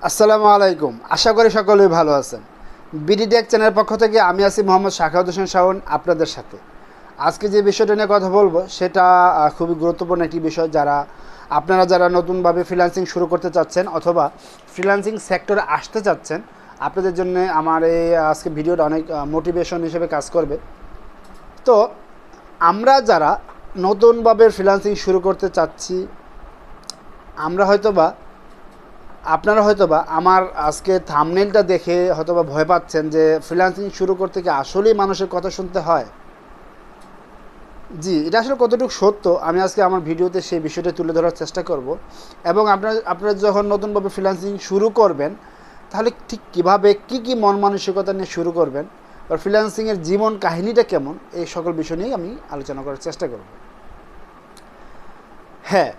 আসসালামু আলাইকুম। আশা করি সকলেই ভালো আছেন। বিডি টেক চ্যানেলের পক্ষ থেকে আমি আছি মোহাম্মদ শাখাউত হোসেন শাওন আপনাদের সাথে। আজকে যে বিষয়টা নিয়ে কথা বলবো সেটা খুবই গুরুত্বপূর্ণ একটি বিষয়। যারা নতুনভাবে ফ্রিল্যান্সিং শুরু করতে চাচ্ছেন অথবা ফ্রিল্যান্সিং সেক্টরে আসতে চাচ্ছেন, আপনাদের জন্য আমার এই আজকে ভিডিওটা অনেক মোটিভেশন হিসেবে কাজ করবে। তো আমরা যারা নতুনভাবে ফ্রিল্যান্সিং শুরু করতে চাচ্ছি, আপনারা হয়তোবা আমার আজকে থাম্বনেইলটা দেখে হয়তোবা ভয় পাচ্ছেন যে ফ্রিল্যান্সিং শুরু করতে কি আসলেই মানুষের কথা শুনতে হয়। জি, এটা আসলে কতটুকু সত্য আমি আজকে আমার ভিডিওতে সেই বিষয়টা তুলে ধরার চেষ্টা করব। এবং আপনারা যখন নতুনভাবে ফ্রিল্যান্সিং শুরু করবেন, তাহলে ঠিক কীভাবে কী মন মানসিকতা নিয়ে শুরু করবেন বা ফ্রিল্যান্সিংয়ের জীবন কাহিনীটা কেমন, এই সকল বিষয় নিয়ে আমি আলোচনা করার চেষ্টা করব। হ্যাঁ,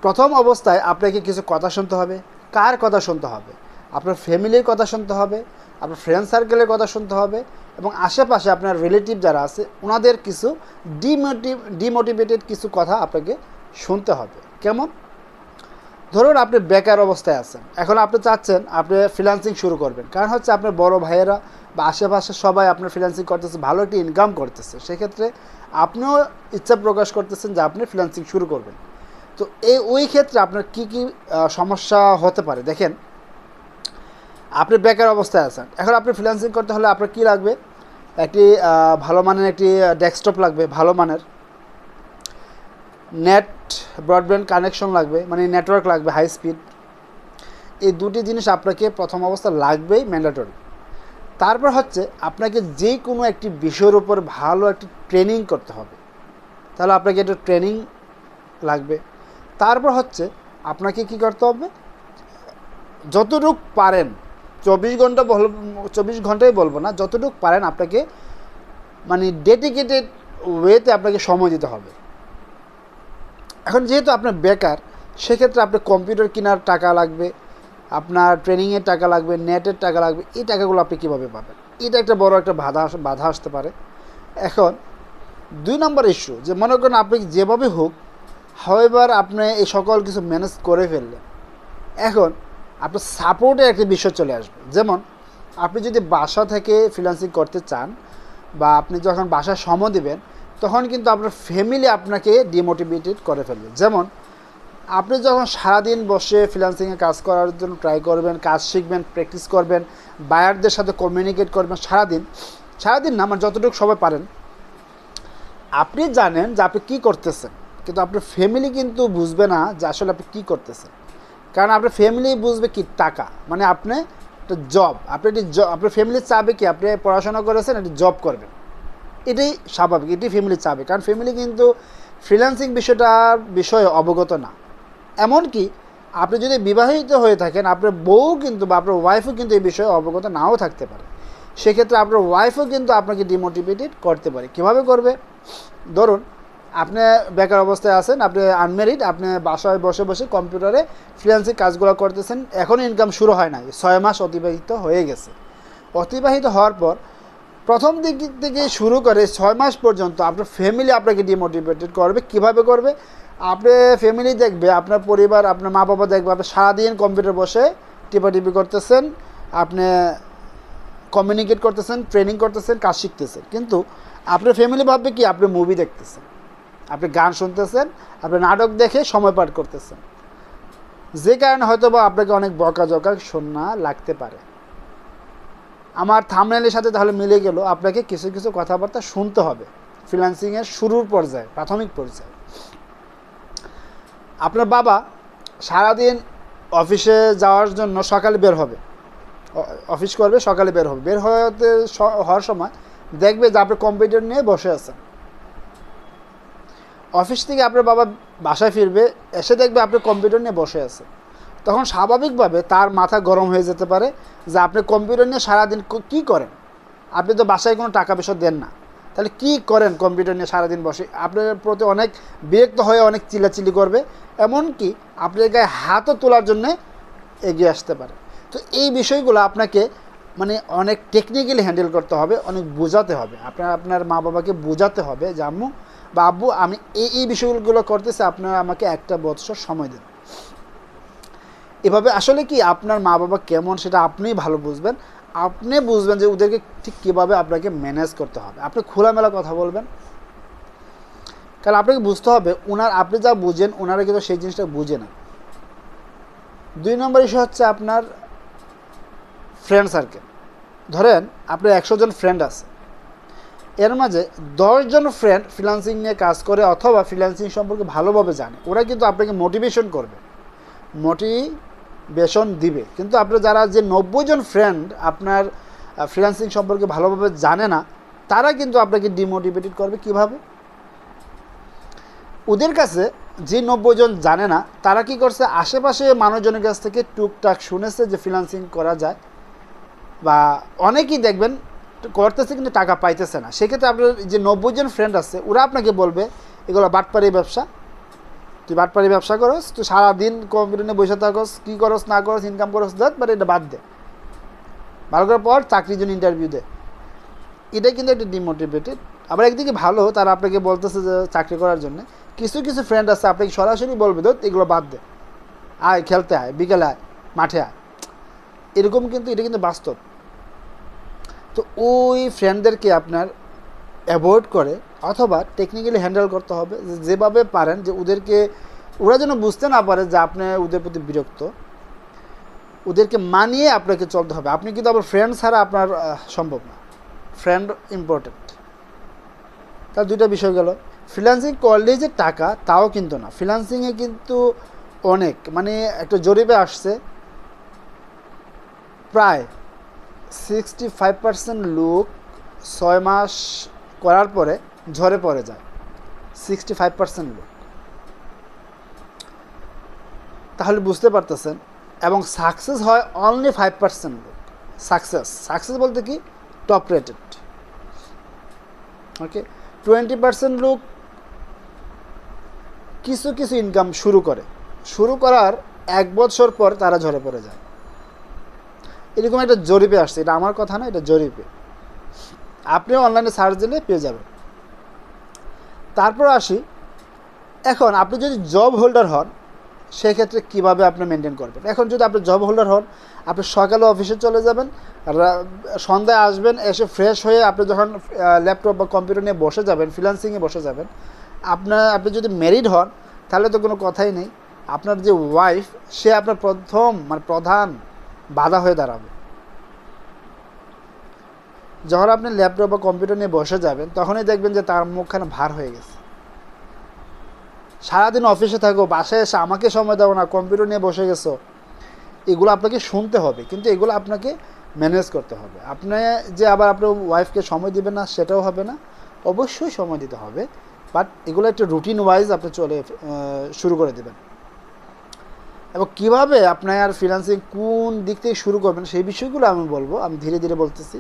প্রথম অবস্থায় আপনাকে কিছু কথা শুনতে হবে। কার কথা শুনতে হবে? আপনার ফ্যামিলির কথা শুনতে হবে, আপনার ফ্রেন্ড সার্কেলের কথা শুনতে হবে, এবং আশেপাশে আপনার রিলেটিভ যারা আছে ওনাদের কিছু ডিমোটিভেটেড কিছু কথা আপনাকে শুনতে হবে। কেমন? ধরুন আপনি বেকার অবস্থায় আছেন, এখন আপনি চাচ্ছেন আপনি ফ্রিল্যান্সিং শুরু করবেন, কারণ হচ্ছে আপনার বড় ভাইয়েরা বা আশেপাশে সবাই আপনার ফ্রিল্যান্সিং করতেছে, ভালো একটি ইনকাম করতেছে, সেক্ষেত্রে আপনিও ইচ্ছা প্রকাশ করতেছেন যে আপনি ফ্রিল্যান্সিং শুরু করবেন। তো ওই ক্ষেত্রে আপনার কি সমস্যা হতে পারে দেখেন। আপনি বেকার অবস্থায় আছেন, এখন আপনি ফ্রিল্যান্সিং করতে হলে আপনার কী লাগবে? একটি ভালো মানের একটি ডেস্কটপ লাগবে, ভালো মানের নেট ব্রডব্যান্ড কানেকশন লাগবে, মানে নেটওয়ার্ক লাগবে হাই স্পিড। এই দুটি জিনিস আপনাকে প্রথম অবস্থা লাগবেই, ম্যান্ডেটরি। তারপর হচ্ছে আপনাকে যে কোনো একটি বিষয়ের উপর ভালো একটি ট্রেনিং করতে হবে, তাহলে আপনাকে একটা ট্রেনিং লাগবে। তারপর হচ্ছে আপনাকে কি করতে হবে? যতটুকু পারেন, 24 ঘন্টাই বলবো না, যতটুকু পারেন আপনাকে মানে ডেডিকেটেড ওয়েতে আপনাকে সময় দিতে হবে। এখন যেহেতু আপনার বেকার, সেক্ষেত্রে আপনার কম্পিউটার কেনার টাকা লাগবে, আপনার ট্রেনিংয়ের টাকা লাগবে, নেটের টাকা লাগবে। এই টাকাগুলো আপনি কীভাবে পাবেন? এটা একটা বড় একটা বাধা আসতে পারে। এখন 2 নম্বর ইস্যু, যে মনে করেন আপনি যেভাবে হোক হাওয়েভার আপনি এই সকল কিছু ম্যানেজ করে ফেললেন, এখন আপনার সাপোর্টের একটা বিষয় চলে আসবে। যেমন আপনি যদি বাসা থেকে ফ্রিল্যান্সিং করতে চান বা আপনি যখন বাসায় সময় দেবেন, তখন কিন্তু আপনার ফ্যামিলি আপনাকে ডিমোটিভেটেড করে ফেলবে। যেমন আপনি যখন সারাদিন বসে ফ্রিল্যান্সিংয়ে কাজ করার জন্য ট্রাই করবেন, কাজ শিখবেন, প্র্যাকটিস করবেন, বায়ারদের সাথে কমিউনিকেট করবেন সারাদিন না, মানে যতটুকু সবাই পারেন, আপনি জানেন যে আপনি কী করতেছেন, কিন্তু আপনার ফ্যামিলি কিন্তু বুঝবে না যে আসলে আপনি কী করতেছেন। কারণ আপনার ফ্যামিলি বুঝবে কি টাকা, মানে আপনি একটা জব, আপনার ফ্যামিলি চাবে কি আপনি পড়াশোনা করেছেন, একটি জব করবেন। এটাই স্বাভাবিক, এটি ফ্যামিলি চাবে, কারণ ফ্যামিলি কিন্তু ফ্রিল্যান্সিং বিষয়ে অবগত না। এমনকি আপনি যদি বিবাহিত হয়ে থাকেন, আপনার বউ কিন্তু বা আপনার ওয়াইফও কিন্তু এই বিষয়ে অবগত নাও থাকতে পারে। সেক্ষেত্রে আপনার ওয়াইফও কিন্তু আপনাকে ডিমোটিভেটেড করতে পারে। কীভাবে করবে? ধরুন আপনি বেকার অবস্থায় আছেন, আপনি আনমেরিড, আপনি বাসায় বসে বসে কম্পিউটারে ফ্রিল্যান্সিং কাজগুলো করতেছেন, এখনও ইনকাম শুরু হয় নাই, 6 মাস অতিবাহিত হয়ে গেছে। অতিবাহিত হওয়ার পর প্রথম দিক থেকে শুরু করে 6 মাস পর্যন্ত আপনার ফ্যামিলি আপনাকে ডিমোটিভেটেড করবে। কিভাবে করবে? আপনার ফ্যামিলি দেখবে, আপনার পরিবার, আপনার মা বাবা দেখবে আপনি সারাদিন কম্পিউটার বসে টিপাটিপি করতেছেন, আপনি কমিউনিকেট করতেছেন, ট্রেনিং করতেছেন, কাজ শিখতেছেন, কিন্তু আপনার ফ্যামিলি ভাববে কি আপনি মুভি দেখতেছেন, আপনি গান শুনতেছেন, আপনি নাটক দেখে সময় পার করতেছেন, যে কারণে হয়তো বা আপনাকে অনেক বকাঝকা শোনা লাগতে পারে। আমার থাম্বনেইলের সাথে তাহলে মিলে গেল, আপনাকে কিছু কিছু কথাবার্তা শুনতে হবে ফ্রিল্যান্সিংয়ের শুরুর পর্যায়ে, প্রাথমিক পর্যায়ে। আপনার বাবা সারাদিন অফিসে যাওয়ার জন্য সকালে বের হবে, অফিস করবে, সকালে বের হওয়ার সময় দেখবে যে আপনি কম্পিউটার নিয়ে বসে আছেন। অফিস থেকে আপনার বাবা বাসায় ফিরবে, এসে দেখবে আপনি কম্পিউটার নিয়ে বসে আছেন। তখন স্বাভাবিকভাবে তার মাথা গরম হয়ে যেতে পারে যে আপনি কম্পিউটার নিয়ে সারাদিন কী করেন? আপনি তো বাসায় কোনো টাকা পয়সা দেন না, তাহলে কী করেন কম্পিউটার নিয়ে সারাদিন বসে? আপনার প্রতি অনেক বিরক্ত হয়ে অনেক চিল্লাচিল্লি করবে, এমনকি আপনার গায়ে হাতও তোলার জন্যে এগিয়ে আসতে পারে। তো এই বিষয়গুলো আপনাকে মানে অনেক টেকনিক্যালি হ্যান্ডেল করতে হবে, অনেক বোঝাতে হবে। আপনার মা বাবাকে বোঝাতে হবে যে আম্মু বা আব্বু, আমি এই বিষয়গুলো করতেছি, আপনারা আমাকে 1 বছর সময় দিন। এভাবে আসলে কি আপনার মা বাবা কেমন সেটা আপনিই ভালো বুঝবেন, আপনি বুঝবেন যে ওদেরকে ঠিক কীভাবে আপনাকে ম্যানেজ করতে হবে। আপনি খোলামেলা কথা বলবেন, কারণ আপনাকে বুঝতে হবে আপনি যা বুঝেন ওনারা কিন্তু সেই জিনিসটা বুঝে না। 2 নম্বর ইস্যু হচ্ছে আপনার ফ্রেন্ড সার্কেল। ধরেন আপনার 100 জন ফ্রেন্ড আছে, এর মাঝে 10 জন ফ্রেন্ড ফ্রিল্যান্সিং নিয়ে কাজ করে অথবা ফ্রিল্যান্সিং সম্পর্কে ভালোভাবে জানে, ওরা কিন্তু আপনাকে মোটিভেশন করবে, মোটিভেশন দিবে। কিন্তু আপনার যারা যে 90 জন ফ্রেন্ড আপনার ফ্রিল্যান্সিং সম্পর্কে ভালোভাবে জানে না, তারা কিন্তু আপনাকে ডিমোটিভেটেড করবে। কিভাবে? ওদের কাছে যে 90 জন জানে না, তারা কি করছে, আশেপাশে মানুষজনের কাছ থেকে টুকটাক শুনেছে যে ফ্রিল্যান্সিং করা যায়, বা অনেকেই দেখবেন করতেছে কিন্তু টাকা পাইতেছে না। সেক্ষেত্রে আপনার যে 90 জন ফ্রেন্ড আছে ওরা আপনাকে বলবে এগুলো বাটপাড়ি ব্যবসা, তুই বাটপাড়ি ব্যবসা করস, তুই সারাদিন কম্পিউটার নিয়ে বসে থাকস, কী করস না করস, ইনকাম করস, দেখ বাট এটা বাদ দে, ভালো করার পর চাকরির জন্য ইন্টারভিউ দে। এটাই কিন্তু একটা ডিমোটিভেটেড। আবার একদিকে ভালো, তারা আপনাকে বলতেছে যে চাকরি করার জন্য। কিছু কিছু ফ্রেন্ড আছে আপনাকে সরাসরি বলবে তো এগুলো বাদ দে, আয় খেলতে আয়, বিকেলে আয়, মাঠে আয়, এরকম। কিন্তু এটা কিন্তু বাস্তব। তো ওই ফ্রেন্ডদেরকে আপনার অ্যাভয়েড করে অথবা টেকনিক্যালি হ্যান্ডেল করতে হবে, যেভাবে পারেন যে ওরা যেন বুঝতে না পারে যে আপনি ওদের প্রতি বিরক্ত। ওদেরকে মানিয়ে আপনাকে চলতে হবে। আপনি কিন্তু আবার ফ্রেন্ড ছাড়া আপনার সম্ভব না, ফ্রেন্ড ইম্পর্টেন্ট। তার 2টা বিষয় গেল। ফ্রিল্যান্সিং করলেই যে টাকা তাও কিন্তু না। ফ্রিল্যান্সিংয়ে কিন্তু অনেক, মানে একটা জরিপে আসছে প্রায় 65% লোক 6 মাস করার পরে ঝরে পড়ে যায়। 65% লোক। তাহলে বুঝতে পারতেছেন। এবং সাকসেস হয় অনলি 5% লোক। সাকসেস বলতে কি, টপ রেটেড। ওকে, 20% লোক কিছু কিছু ইনকাম শুরু করার 1 বছর পর তারা ঝরে পড়ে যায়। এরকম একটা জরিপে আসছে, এটা আমার কথা না, এটা জরিপে। আপনিও অনলাইনে সার্চ দিলে পেয়ে যাবেন। তারপর আসি, এখন আপনি যদি জব হোল্ডার হন সেক্ষেত্রে কীভাবে আপনি মেনটেন করবেন। এখন যদি আপনি জব হোল্ডার হন, আপনি সকালে অফিসে চলে যাবেন, সন্ধ্যায় আসবেন, এসে ফ্রেশ হয়ে আপনি যখন ল্যাপটপ বা কম্পিউটার নিয়ে বসে যাবেন, ফ্রিল্যান্সিংয়ে বসে যাবেন। আপনি যদি ম্যারিড হন তাহলে তো কোনো কথাই নেই, আপনার যে ওয়াইফ সে আপনার প্রধান বাধা হয়ে দাঁড়াবে। যখন আপনি ল্যাপটপ বা কম্পিউটার নিয়ে বসে যাবেন তখনই দেখবেন যে তার মুখখানে ভার হয়ে গেছে। সারাদিন অফিসে থাকো, বাসায় এসে আমাকে সময় দাও না, কম্পিউটার নিয়ে বসে গেছো, এগুলো আপনাকে শুনতে হবে, কিন্তু এগুলো আপনাকে ম্যানেজ করতে হবে। আপনি যে আবার আপনার ওয়াইফকে সময় দিবেন না সেটাও হবে না, অবশ্যই সময় দিতে হবে, বাট এগুলো একটা রুটিন ওয়াইজ আপনি শুরু করে দেবেন। এবং কীভাবে আপনার ফ্রিল্যান্সিং কোন দিক থেকে শুরু করবেন সেই বিষয়গুলো আমি বলবো, আমি ধীরে ধীরে বলতেছি।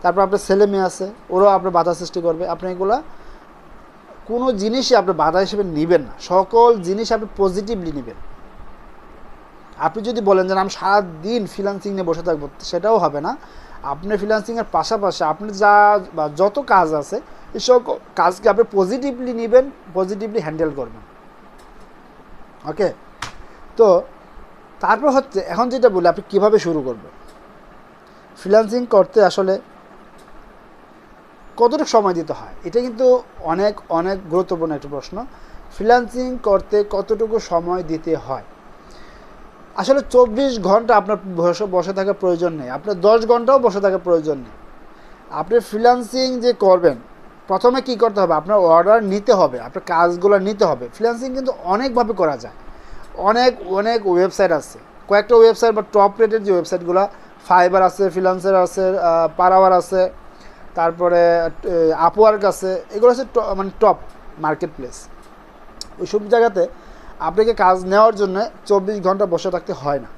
তারপর আপনার ছেলে মেয়ে আছে, ওরাও আপনার বাধা সৃষ্টি করবে। আপনি এগুলা কোনো জিনিসই আপনি বাধা হিসেবে নেবেন না, সকল জিনিস আপনি পজিটিভলি নেবেন। আপনি যদি বলেন যে আমি সারাদিন ফ্রিল্যান্সিং নিয়ে বসে থাকবো, সেটাও হবে না। আপনি ফ্রিল্যান্সিংয়ের পাশাপাশি আপনি যত কাজ আছে এসব কাজকে আপনি পজিটিভলি নেবেন, পজিটিভলি হ্যান্ডেল করবেন। ওকে, তো তারপর হচ্ছে এখন যেটা বলি আপনি কীভাবে শুরু করবেন। ফ্রিল্যান্সিং করতে আসলে কতটুকু সময় দিতে হয়, এটা কিন্তু অনেক অনেক গুরুত্বপূর্ণ একটা প্রশ্ন। ফ্রিল্যান্সিং করতে কতটুকু সময় দিতে হয়, আসলে 24 ঘন্টা আপনার বসে থাকার প্রয়োজন নেই, আপনার 10 ঘন্টাও বসে থাকার প্রয়োজন নেই। আপনি ফ্রিল্যান্সিং যে করবেন প্রথমে কি করতে হবে, আপনার অর্ডার নিতে হবে, আপনার কাজগুলো নিতে হবে। ফ্রিল্যান্সিং কিন্তু অনেকভাবে করা যায়, অনেক ওয়েবসাইট আছে, কয়েকটা ওয়েবসাইট বা টপ রেটেড যে ওয়েবসাইটগুলো, ফাইবার আছে, ফ্রিল্যান্সার আছে, পারাওয়ার আছে, তারপরে আপওয়ার্ক আছে, এগুলো হচ্ছে মানে টপ মার্কেট প্লেস। ওইসব জায়গাতে আপনাকে কাজ নেওয়ার জন্য 24 ঘন্টা বসে থাকতে হয় না।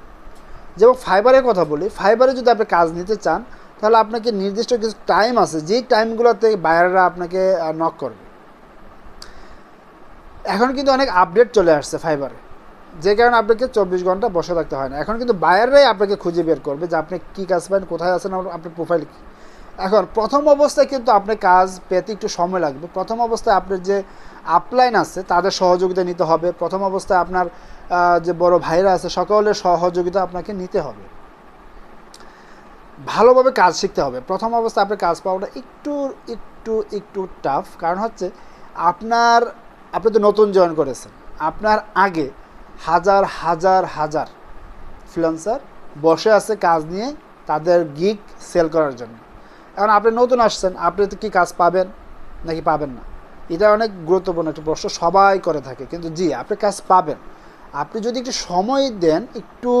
যেমন ফাইবারের কথা বলি, ফাইবারে যদি আপনি কাজ নিতে চান তাহলে আপনাকে নির্দিষ্ট কিছু টাইম আছে, যেই টাইমগুলোতে বায়াররা আপনাকে নক করবে। এখন কিন্তু অনেক আপডেট চলে আসছে ফাইবারে, যে কারণে আপনাকে 24 ঘন্টা বসে থাকতে হয় না। এখন কিন্তু বায়াররাই আপনাকে খুঁজে বের করবে যে আপনি কী কাজ পান, কোথায় আছেন, আপনার প্রোফাইল কী। এখন প্রথম অবস্থায় কিন্তু আপনার কাজ পেতে একটু সময় লাগবে। প্রথম অবস্থায় আপনার যে আপলাইন আছে তাদের সহযোগিতা নিতে হবে। প্রথম অবস্থায় আপনার যে বড় ভাইরা আছে সকলের সহযোগিতা আপনাকে নিতে হবে। ভালোভাবে কাজ শিখতে হবে। প্রথম অবস্থায় আপনার কাজ পাওয়াটা একটু একটু একটু টাফ, কারণ হচ্ছে আপনি তো নতুন জয়েন করেছেন, আপনার আগে হাজার হাজার হাজার ফ্রিল্যান্সার বসে আছে কাজ নিয়ে তাদের গিগ সেল করার জন্য। এখন আপনি নতুন আসছেন, আপনি তো কি কাজ পাবেন নাকি পাবেন না, এটা অনেক গুরুত্বপূর্ণ একটা প্রশ্ন সবাই করে থাকে। কিন্তু জি, আপনি কাজ পাবেন। আপনি যদি একটু সময় দেন, একটু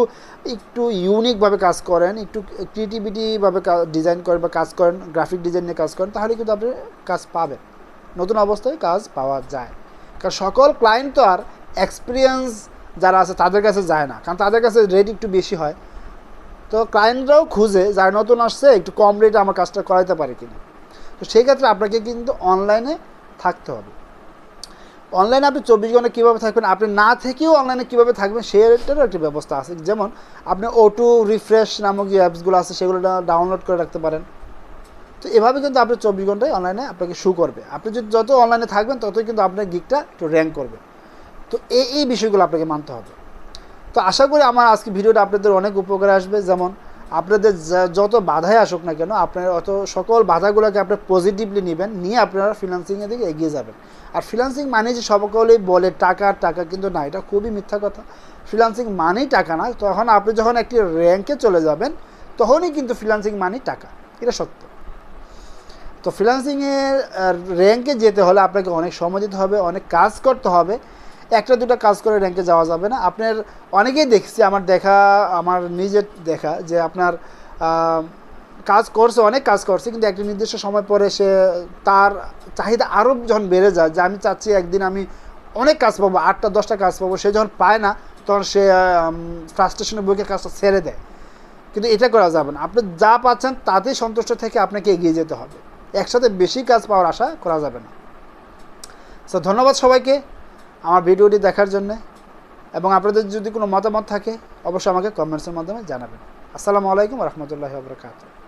একটু ইউনিকভাবে কাজ করেন, একটু ক্রিয়েটিভিটিভাবে ডিজাইন করেন বা কাজ করেন, গ্রাফিক ডিজাইন নিয়ে কাজ করেন, তাহলে কিন্তু আপনি কাজ পাবেন। নতুন অবস্থায় কাজ পাওয়া যায়, কারণ সকল ক্লায়েন্ট তো আর এক্সপিরিয়েন্স যারা আছে তাদের কাছে যায় না, কারণ তাদের কাছে রেট একটু বেশি হয়। তো ক্লায়েন্টরাও খুঁজে যারা নতুন আসছে একটু কম রেটে আমার কাজটা করাতে পারে কিনা। তো সেই ক্ষেত্রে আপনাকে কিন্তু অনলাইনে থাকতে হবে। অনলাইনে আপনি 24 ঘন্টা কীভাবে থাকবেন, আপনি না থেকেও অনলাইনে কীভাবে থাকবেন সেটারও একটা ব্যবস্থা আছে। যেমন আপনি O2 রিফ্রেশ নামক যে অ্যাপসগুলো আছে সেগুলো ডাউনলোড করে রাখতে পারেন। তো এভাবে কিন্তু আপনি 24 ঘন্টায় অনলাইনে আপনাকে শো করবে। আপনি যদি যত অনলাইনে থাকবেন ততই কিন্তু আপনার গিগটা একটু র্যাঙ্ক করবে। তো এই বিষয়গুলো আপনাকে মানতে হবে। তো আশা করি আমার আজকে ভিডিওটা আপনাদের অনেক উপকারে আসবে। যেমন আপনাদের যত বাধাই আসুক না কেন, আপনার অত সকল বাধাগুলোকে আপনি পজিটিভলি নেবেন, নিয়ে আপনারা ফ্রিল্যান্সিংয়ের দিকে এগিয়ে যাবেন। আর ফ্রিল্যান্সিং মানে যে সকলেই বলে টাকা টাকা, কিন্তু না, এটা খুবই মিথ্যা কথা। ফ্রিল্যান্সিং মানেই টাকা না। তখন আপনি যখন একটি র্যাঙ্কে চলে যাবেন তখনই কিন্তু ফ্রিল্যান্সিং মানেই টাকা, এটা সত্য। তো ফ্রিল্যান্সিংয়ের র্যাঙ্কে যেতে হলে আপনাকে অনেক সময় দিতে হবে, অনেক কাজ করতে হবে। একটা দুটো কাজ করে র্যাঙ্কে যাওয়া যাবে না। আপনার অনেকেই দেখছি, আমার নিজের দেখা, যে আপনার কাজ করছে, অনেক কাজ করছে, কিন্তু একটা নির্দিষ্ট সময় পরে তার চাহিদা আরও যখন বেড়ে যায়, যে আমি চাচ্ছি একদিন আমি অনেক কাজ পাবো, 8টা 10টা কাজ পাবো, সে যখন পায় না তখন সে ফ্রাস্ট্রেশনের বুকে কাজটা ছেড়ে দেয়। কিন্তু এটা করা যাবে না। আপনি যা পাচ্ছেন তাতেই সন্তুষ্ট থেকে আপনাকে এগিয়ে যেতে হবে। একসাথে বেশি কাজ পাওয়ার আশা করা যাবে না। সো ধন্যবাদ সবাইকে আমার ভিডিওটি দেখার জন্য, এবং আপনাদের যদি কোনো মতামত থাকে অবশ্যই আমাকে কমেন্টসের মাধ্যমে জানাবেন। আসসালামু আলাইকুম ওয়া রাহমাতুল্লাহি ওয়া বারাকাতুহু।